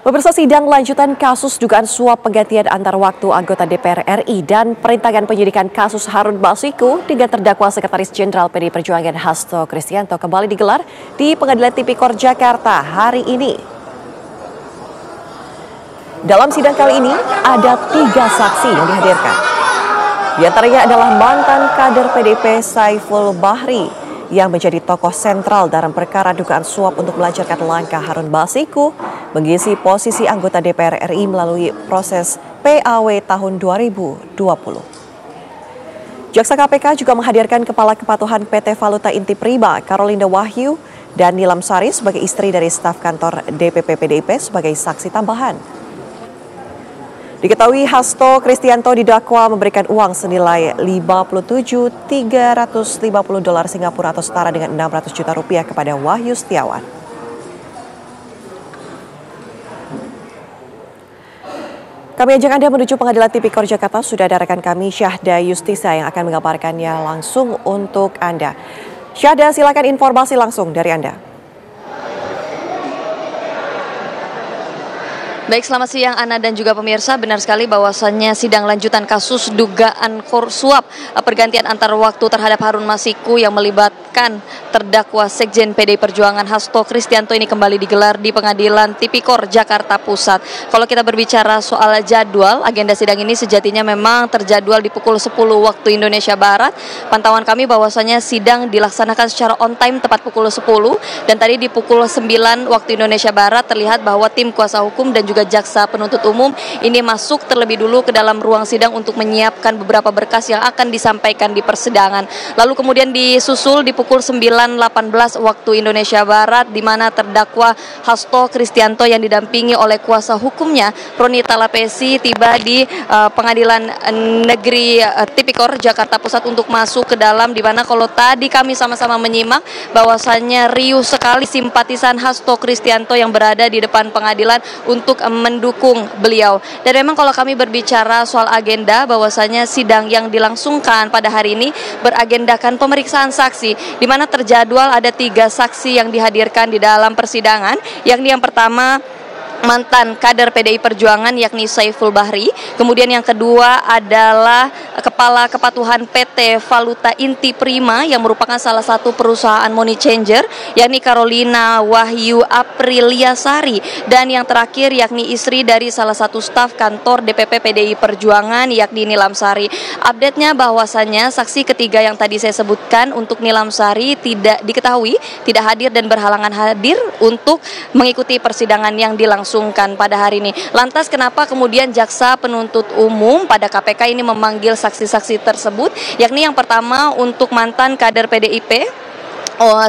Pemirsa, sidang lanjutan kasus dugaan suap penggantian antar waktu anggota DPR RI dan perintangan penyidikan kasus Harun Masiku dengan terdakwa Sekretaris Jenderal PDI Perjuangan Hasto Kristianto kembali digelar di Pengadilan Tipikor Jakarta hari ini. Dalam sidang kali ini ada 3 saksi yang dihadirkan. Di antaranya adalah mantan kader PDIP Saiful Bahri yang menjadi tokoh sentral dalam perkara dugaan suap untuk melancarkan langkah Harun Masiku mengisi posisi anggota DPR RI melalui proses PAW tahun 2020. Jaksa KPK juga menghadirkan Kepala Kepatuhan PT Valuta Inti Prima, Karolinda Wahyu, dan Nilam Sari sebagai istri dari staf kantor DPP PDIP sebagai saksi tambahan. Diketahui Hasto Kristianto didakwa memberikan uang senilai 57.350 dolar Singapura atau setara dengan 600 juta rupiah kepada Wahyu Setiawan. Kami ajak Anda menuju Pengadilan Tipikor Jakarta. Sudah ada rekan kami Syahda Yustisa yang akan mengabarkannya langsung untuk Anda. Syahda, silakan informasi langsung dari Anda. Baik, selamat siang Ana dan juga pemirsa. Benar sekali bahwasannya sidang lanjutan kasus dugaan suap pergantian antar waktu terhadap Harun Masiku yang melibatkan terdakwa Sekjen PDI Perjuangan Hasto Kristianto ini kembali digelar di Pengadilan Tipikor Jakarta Pusat. Kalau kita berbicara soal jadwal, agenda sidang ini sejatinya memang terjadwal di pukul 10 waktu Indonesia Barat. Pantauan kami bahwasannya sidang dilaksanakan secara on time tepat pukul 10 dan tadi di pukul 9 waktu Indonesia Barat terlihat bahwa tim kuasa hukum dan juga jaksa penuntut umum ini masuk terlebih dulu ke dalam ruang sidang untuk menyiapkan beberapa berkas yang akan disampaikan di persidangan. Lalu kemudian disusul di pukul 9.18 waktu Indonesia Barat di mana terdakwa Hasto Kristianto yang didampingi oleh kuasa hukumnya Ronita Lapesi tiba di Pengadilan Negeri Tipikor Jakarta Pusat untuk masuk ke dalam, di mana kalau tadi kami sama-sama menyimak bahwasannya riuh sekali simpatisan Hasto Kristianto yang berada di depan pengadilan untuk mendukung beliau. Dan memang kalau kami berbicara soal agenda, bahwasanya sidang yang dilangsungkan pada hari ini beragendakan pemeriksaan saksi, di mana terjadwal ada 3 saksi yang dihadirkan di dalam persidangan, yakni yang pertama mantan kader PDI Perjuangan yakni Saiful Bahri, kemudian yang kedua adalah Kepala Kepatuhan PT Valuta Inti Prima yang merupakan salah satu perusahaan money changer yakni Karolinda Wahyu Apriliasari, dan yang terakhir yakni istri dari salah satu staf kantor DPP PDI Perjuangan yakni Nilam Sari. Update-nya bahwasannya saksi ketiga yang tadi saya sebutkan untuk Nilam Sari tidak diketahui tidak hadir dan berhalangan hadir untuk mengikuti persidangan yang dilangsungkan pada hari ini. Lantas kenapa kemudian jaksa penuntut umum pada KPK ini memanggil saksi-saksi tersebut? Yakni yang pertama untuk mantan kader PDIP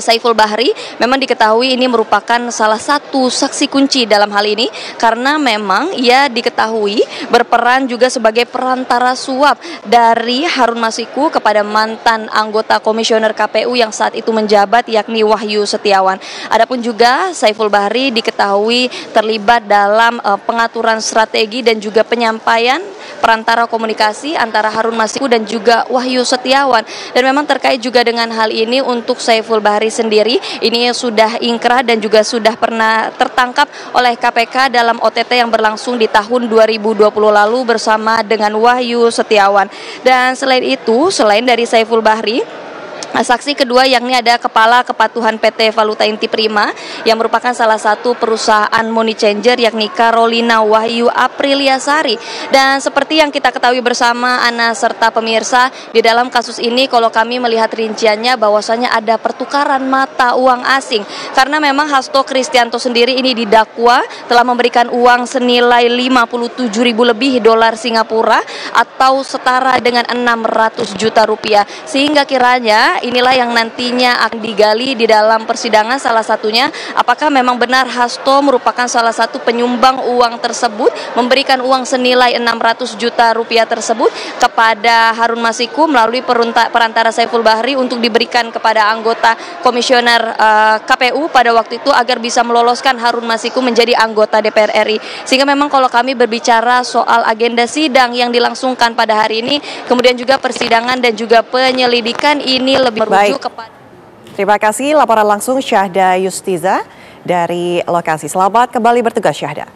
Saiful Bahri, memang diketahui ini merupakan salah satu saksi kunci dalam hal ini karena memang ia diketahui berperan juga sebagai perantara suap dari Harun Masiku kepada mantan anggota komisioner KPU yang saat itu menjabat yakni Wahyu Setiawan. Adapun juga Saiful Bahri diketahui terlibat dalam pengaturan strategi dan juga penyampaian perantara komunikasi antara Harun Masiku dan juga Wahyu Setiawan. Dan memang terkait juga dengan hal ini untuk Saiful Bahri sendiri ini sudah ingkrah dan juga sudah pernah tertangkap oleh KPK dalam OTT yang berlangsung di tahun 2020 lalu bersama dengan Wahyu Setiawan. Dan selain itu, selain dari Saiful Bahri, saksi kedua yakni ada Kepala Kepatuhan PT Valuta Inti Prima yang merupakan salah satu perusahaan money changer yakni Karolinda Wahyu Apriliasari. Dan seperti yang kita ketahui bersama Ana serta pemirsa, di dalam kasus ini kalau kami melihat rinciannya bahwasanya ada pertukaran mata uang asing karena memang Hasto Kristianto sendiri ini didakwa telah memberikan uang senilai 57.000 lebih dolar Singapura atau setara dengan 600 juta rupiah, sehingga kiranya inilah yang nantinya akan digali di dalam persidangan. Salah satunya, apakah memang benar Hasto merupakan salah satu penyumbang uang tersebut, memberikan uang senilai 600 juta rupiah tersebut kepada Harun Masiku melalui perantara Saiful Bahri untuk diberikan kepada anggota komisioner KPU pada waktu itu agar bisa meloloskan Harun Masiku menjadi anggota DPR RI. Sehingga memang kalau kami berbicara soal agenda sidang yang dilangsungkan pada hari ini, kemudian juga persidangan dan juga penyelidikan ini lebih merujuk kepada. Terima kasih laporan langsung Syahda Yustisa dari lokasi. Selamat kembali bertugas Syahda.